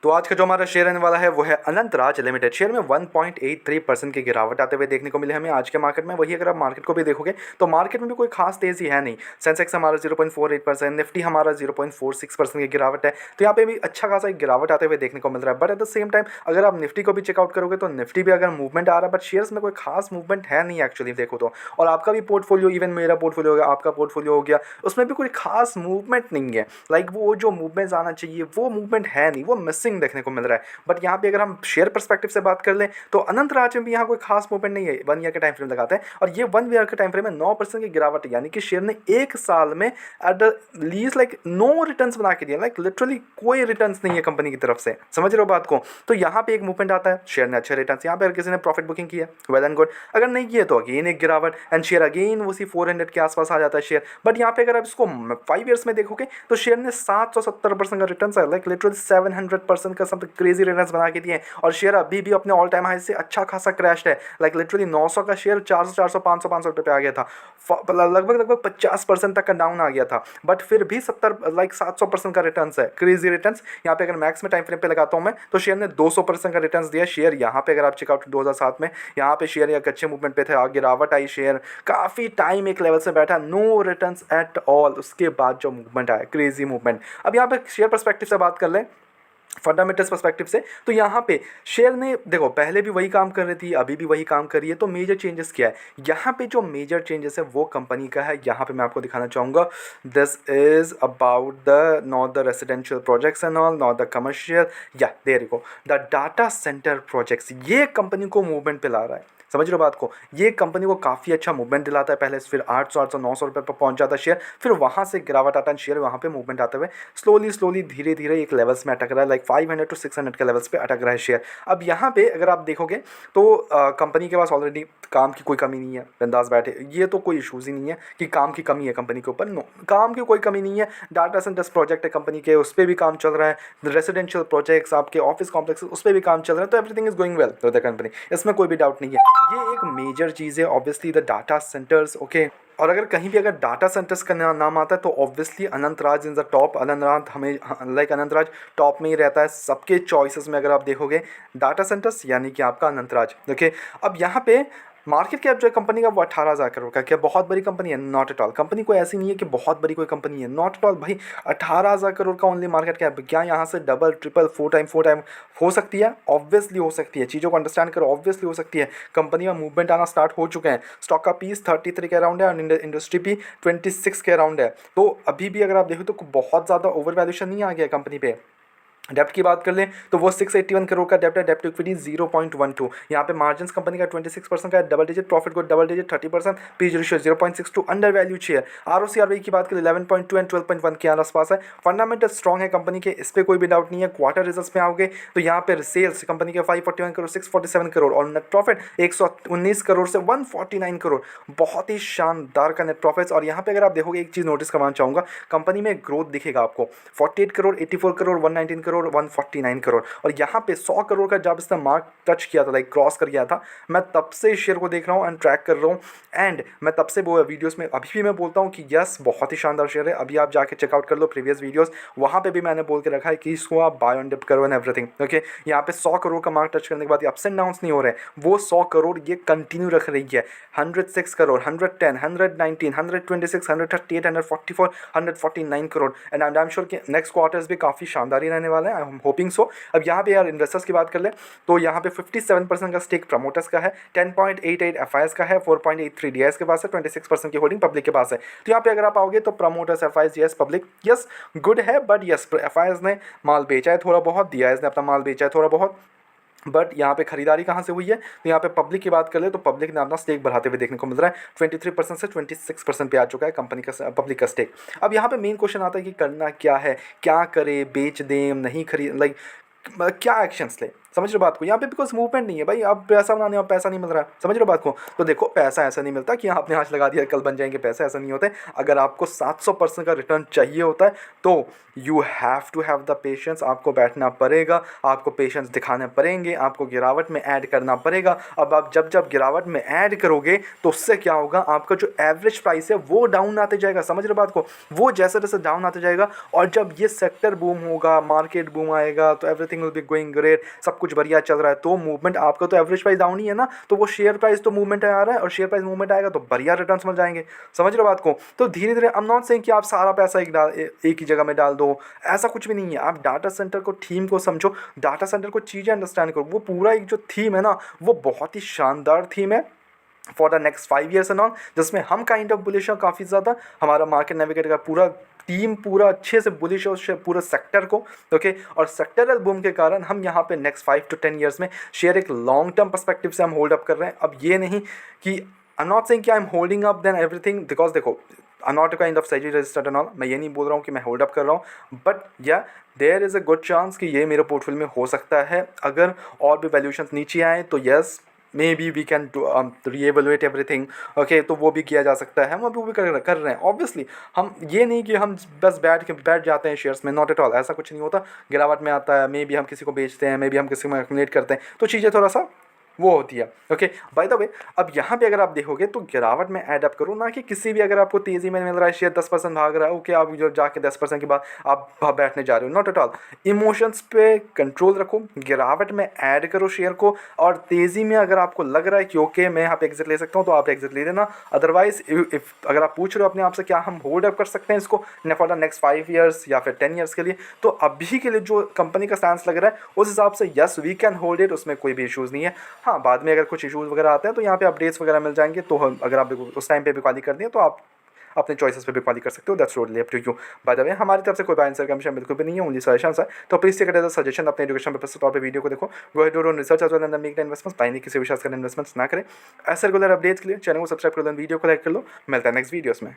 तो आज का जो हमारा शेयर रहने वाला है वो है अनंतराज लिमिटेड। शेयर में 1.83% की गिरावट आते हुए देखने को मिले हमें आज के मार्केट में। वही अगर आप मार्केट को भी देखोगे तो मार्केट में भी कोई खास तेजी है नहीं। सेंसेक्स हमारा 0.48%, निफ्टी हमारा 0.46% की गिरावट है। तो यहाँ पे भी अच्छा खासा एक गिरावट आते हुए देखने को मिल रहा है। But at the same time अगर आप निफ्टी को भी चेकआउट करोगे तो निफ्टी भी अगर मूवमेंट आ रहा है, बट शेयर्स में कोई खास मूवमेंट है नहीं एक्चुअली देखो तो। और आपका भी पोर्टफोलियो, इवन मेरा पोर्टफोलियो हो गया, आपका पोर्टफोलियो हो गया, उसमें भी कोई खास मूवमेंट नहीं है। लाइक वो जो मूवमेंट आना चाहिए वो मूवमेंट है नहीं, वो मिसिंग देखने को मिल रहा है। बट यहाँ पे अगर हम शेयर पर्सपेक्टिव से बात कर लें तो अनंतराज में भी यहाँ कोई खास मूवमेंट नहीं है। 1 ईयर के टाइम फ्रेम लगाते हैं और ये 1 ईयर के टाइम फ्रेम में 9% की गिरावट है। यानी कि शेयर ने एक साल में at the least like no returns बना के दिया। लाइक लिटरली कोई रिटर्न्स नहीं है कंपनी की तरफ से। समझ रहे हो बात को? तो यहाँ पे एक मूवमेंट आता है, शेयर ने अच्छे रिटर्न्स, यहाँ पे अगर किसी ने प्रॉफिट बुकिंग की है वेल एंड गुड, अगर नहीं किया तो अगेन एक गिरावट एंड शेयर अगेन उसी 400 के आसपास आ जाता है शेयर। बट यहाँ पे अगर आप इसको 5 ईयर्स में देखोगे तो शेयर ने 770% का रिटर्न है। लाइक लिटरली 700% का समथिंग क्रेजी रिटर्न्स बना के दिए और शेयर अभी भी अपने ऑल टाइम हाई से अच्छा खासा क्रैश्ड है। लाइक लिटरली 900 का शेयर 400 400 500 रुपये पे आ गया था। लगभग 50% तक का डाउन आ गया था। बट फिर भी 700% का रिटर्न्स है, क्रेजी रिटर्न्स। यहाँ पे अगर मैक्स में टाइम फ्रेम पे लगाता हूँ मैं तो शेयर ने 200% का रिटर्न्स दिया। शेयर यहाँ पे अगर आप चेकआउट 2007 में यहाँ पे शेयर एक अच्छे मूवमेंट पे थे, गिरावट आई, शेयर काफ़ी टाइम एक लेवल से बैठा, नो रिटर्न्स एट ऑल। उसके बाद जो मूवमेंट आया, क्रेजी मूवमेंट। अब यहाँ पे शेयर पर्सपेक्टिव से बात कर लें, फंडामेंटल्स पर्सपेक्टिव से, तो यहाँ पे शेयर ने देखो पहले भी वही काम कर रही थी, अभी भी वही काम कर रही है। तो मेजर चेंजेस क्या है? यहाँ पे जो मेजर चेंजेस है वो कंपनी का है। यहाँ पे मैं आपको दिखाना चाहूँगा, this is about the not the residential projects and all, not the commercial, yeah there you go, the data centre projects. ये कंपनी को मूवमेंट पे ला रहा है। समझ रहे हो बात को? ये कंपनी को काफ़ी अच्छा मूवमेंट दिलाता है। पहले फिर 800 800 900 रुपये पर पहुंच जाता है शेयर, फिर वहाँ से गिरावट आता है, शेयर वहाँ पे मूवमेंट आते हुए स्लोली धीरे धीरे एक लेवल्स में अटक रहा है। लाइक 500 to 600 के लेवल्स पे अटक रहा है शेयर। अब यहाँ पे अगर आप देखोगे तो कंपनी के पास ऑलरेडी काम की कोई कमी नहीं है, बिंदास बैठे, ये तो कोई इशूज़ ही नहीं है कि काम की कमी है कंपनी के ऊपर। नो, काम की कोई कमी नहीं है। डाटा सेंटर्स प्रोजेक्ट है कंपनी के, उस पर भी काम चल रहा है। रेसिडेंशियल प्रोजेक्ट्स, आपके ऑफिस कॉम्प्लेक्स, उस पर भी काम चल रहा है। तो everything is going well with the company, इसमें कोई भी डाउट नहीं है। ये एक मेजर चीज़ है obviously, the data centres. Okay, और अगर कहीं भी अगर डाटा सेंटर्स का नाम आता है तो obviously Anantraj in the top. Anantraj हमें लाइक अनंतराज टॉप में ही रहता है सबके चॉइसेस में। अगर आप देखोगे डाटा सेंटर्स यानी कि आपका अनंतराज। ओके, अब यहाँ पे मार्केट कैप जो है कंपनी का वो 18,000 करोड़ का। क्या बहुत बड़ी कंपनी है? Not at all. कंपनी कोई ऐसी नहीं है कि बहुत बड़ी कोई कंपनी है, नॉट एट ऑल भाई। 18,000 करोड़ का ओनली मार्केट कैप। क्या यहाँ से डबल ट्रिपल 4 टाइम हो सकती है? ऑब्वियसली हो सकती है। चीज़ों को अंडरस्टैंड करो, ऑब्वियसली हो सकती है। कंपनी में मूवमेंट आना स्टार्ट हो चुके हैं। स्टॉक का पीस 33 के अराउंड है और इंडस्ट्री भी 26 के अराउंड है। तो अभी भी अगर आप देखो तो बहुत ज़्यादा ओवर वैल्यूशन नहीं आ गया कंपनी पे। डेप्ट की बात कर लें तो वो 681 करोड़ का डेप्ट है, डेप्ट इक्विटी 0.12। यहाँ पे मार्जिन कंपनी का 26% का है, डबल डिजिट प्रॉफिट को double digit 30%, PE ratio 0.62, under value share. ROC की बात करें 11.2 एंड 12.1 के आसपास है। फंडामेंटल स्ट्रॉग है कंपनी के, इस पर कोई भी डाउट नहीं है। क्वार्टर रिजल्ट्स में आओगे तो यहाँ पे सेल्स कंपनी के 541 करोड़, 647 करोड़ और नेट प्रॉफिट 119 करोड़ से 149 करोड़। बहुत ही शानदार का नेट प्रॉफिट। और यहाँ पे अगर आप देखोगे एक चीज़ नोटिस करवाना चाहूँगा, कंपनी में ग्रोथ दिखेगा आपको। 48 करोड़, 84 करोड़, 119 करोड़, 149 करोड़। और यहाँ पे 100 करोड़ का जब इसने मार्क टच किया था, लाइक क्रॉस कर गया था, मैं तब से शेयर को देख रहा हूँ एंड ट्रैक कर रहा हूँ। एंड मैं तब से वो वीडियोस में अभी भी मैं बोलता हूँ कि यस बहुत ही शानदार शेयर है। अभी आप जाके चेकआउट कर लो प्रीवियस वीडियोस, वहाँ पे भी मैंने बोल के रखा है कि इसको आप बाय ऑन डिप करो एंड एवरीथिंग। ओके, यहाँ पे 100 करोड़ का मार्क टच करने के बाद अप्स एंड डाउन्स नहीं हो रहे, वो 100 करोड़ ये कंटिन्यू रख रही है। 106 crore, 110, 119, 126, 138, 144, 149 crore. And I am sure कि नेक्स्ट क्वार्टर्स भी काफ़ी शानदार ही रहने वाले हैं। आई एम होपिंग सो। अब यहाँ पे यार इन्वेस्टर्स की बात कर ले तो यहाँ पे 57% का स्टेक प्रमोटर्स का है, 10.88 एफआईएस का है, 4.83 डीआईएस के पास है, 26% की होल्डिंग पब्लिक के पास है। तो यहाँ पे अगर आप आओगे तो promoters, FIS, yes, public, yes good है। बट यस एफआईएस ने माल बेचा है थोड़ा बहुत, डीआईएस ने अपना माल बेचा है थोड़ा बहुत। बट यहाँ पे खरीदारी कहाँ से हुई है? तो यहाँ पे पब्लिक की बात कर ले तो पब्लिक ने अपना स्टेक बढ़ाते हुए देखने को मिल रहा है। 23% से 26% पे आ चुका है कंपनी का, पब्लिक का स्टेक। अब यहाँ पे मेन क्वेश्चन आता है कि करना क्या है, क्या करे, बेच दें, नहीं खरीद, लाइक क्या एक्शंस ले? समझ रहे हो बात को, यहाँ पे बिकॉज मूवमेंट नहीं है भाई, अब पैसा बनाने अब पैसा नहीं मिल रहा है, समझ रहे हो बात को। तो देखो पैसा ऐसा नहीं मिलता कि आपने आज लगा दिया कल बन जाएंगे पैसे, ऐसा नहीं होता है। अगर आपको 700% का रिटर्न चाहिए होता है तो you have to have the patience, आपको बैठना पड़ेगा, आपको पेशेंस दिखाने पड़ेंगे, आपको गिरावट में ऐड करना पड़ेगा। अब आप जब जब गिरावट में ऐड करोगे तो उससे क्या होगा, आपका जो एवरेज प्राइस है वो डाउन आते जाएगा, समझ रहे हो बात को, वो जैसे जैसे डाउन आते जाएगा। और जब ये सेक्टर बूम होगा, मार्केट बूम आएगा, तो everything will be going great, सब कुछ बढ़िया चल रहा है, तो मूवमेंट आपका तो एवरेज प्राइस डाउन ही है ना, तो वो शेयर प्राइस तो मूवमेंट आ रहा है, और शेयर प्राइस मूवमेंट आएगा तो बढ़िया रिटर्न्स मिल जाएंगे, समझ रहे हो बात को। तो धीरे धीरे आई एम नॉट सेइंग कि आप सारा पैसा एक ही जगह में डाल दो, ऐसा कुछ भी नहीं है। आप डाटा सेंटर को, थीम को समझो, डाटा सेंटर को चीज़ें अंडरस्टैंड करो, वो पूरा एक जो थीम है ना, वो बहुत ही शानदार थीम है for the next 5 years and on, जिसमें हम काइंड ऑफ बुलिश हैं काफ़ी ज़्यादा। हमारा मार्केट नेविगेटर का पूरा टीम पूरा अच्छे से बुलिश है उस पूरे सेक्टर को, ओके। और सेक्टरल बूम के कारण हम यहाँ पे नेक्स्ट 5 to 10 years में शेयर एक लॉन्ग टर्म पर्सपेक्टिव से हम होल्ड अप कर रहे हैं। अब ये नहीं कि आई एम नॉट सेइंग कि I am holding up then everything, because देखो आई नॉट काइंड ऑफ सेजी रजिस्टर्ड एंड ऑल, मैं ये नहीं बोल रहा हूँ कि मैं होल्ड अप कर रहा हूँ, but yeah there is a good chance कि ये मेरे पोर्टफोलियो में हो सकता है। अगर और भी वैल्यूएशन नीचे आए तो yes maybe we can reevaluate everything, okay, तो वो भी किया जा सकता है, हम अभी वो भी कर रहे हैं ऑब्वियसली। हम ये नहीं कि हम बस बैठ जाते हैं शेयर्स में, नॉट एट ऑल, ऐसा कुछ नहीं होता। गिरावट में आता है, मे बी हम किसी को बेचते हैं, मे बी हम किसी को एक्यूमुलेट करते हैं, तो चीज़ें थोड़ा सा वो होती है, ओके। बाय द वे अब यहाँ पे अगर आप देखोगे तो गिरावट में ऐड अप करो, ना कि किसी भी, अगर आपको तेज़ी में मिल रहा है शेयर 10% भाग रहा है, ओके, आप जो जाके 10% के बाद आप बैठने जा रहे हो, नॉट एट ऑल। इमोशंस पे कंट्रोल रखो, गिरावट में ऐड करो शेयर को, और तेज़ी में अगर आपको लग रहा है कि ओके मैं यहाँ पे एग्जिट ले सकता हूँ तो आप एग्जिट ले लेना। अदरवाइज इफ अगर आप पूछ रहे हो अपने आप से क्या हम होल्ड अप कर सकते हैं इसको फॉर द नेक्स्ट 5 years या फिर 10 years के लिए, तो अभी के लिए जो कंपनी का स्टैंस लग रहा है उस हिसाब से yes we can hold it, उसमें कोई भी इशूज़ नहीं है। हाँ, बाद में अगर कुछ इशूज़ वगैरह आते हैं तो यहाँ पे अपडेट्स वगैरह मिल जाएंगे, तो अगर आप उस टाइम पे बिकवाली कर दें तो आप अपने चॉइसेस पे बिकवाली कर सकते हो, that's totally up to you. By the way हमारी तरफ से कोई बाय एंड सेल कमीशन बिल्कुल भी नहीं है, ओनली सजेशन है, तो please take it as a suggestion, अपने एजुकेशन पर्पस के तौर पे वीडियो को देखो, go ahead do research as well and make the investments, बाय नहीं किसी विश्वास करने इन्वेस्टमेंट्स ना करें। ऐसे रेगुलर अपडेट्स के लिए चैनल को सब्सक्राइब कर लो, वीडियो को लाइक कर लो, मिलता है नेक्स्ट वीडियोस में।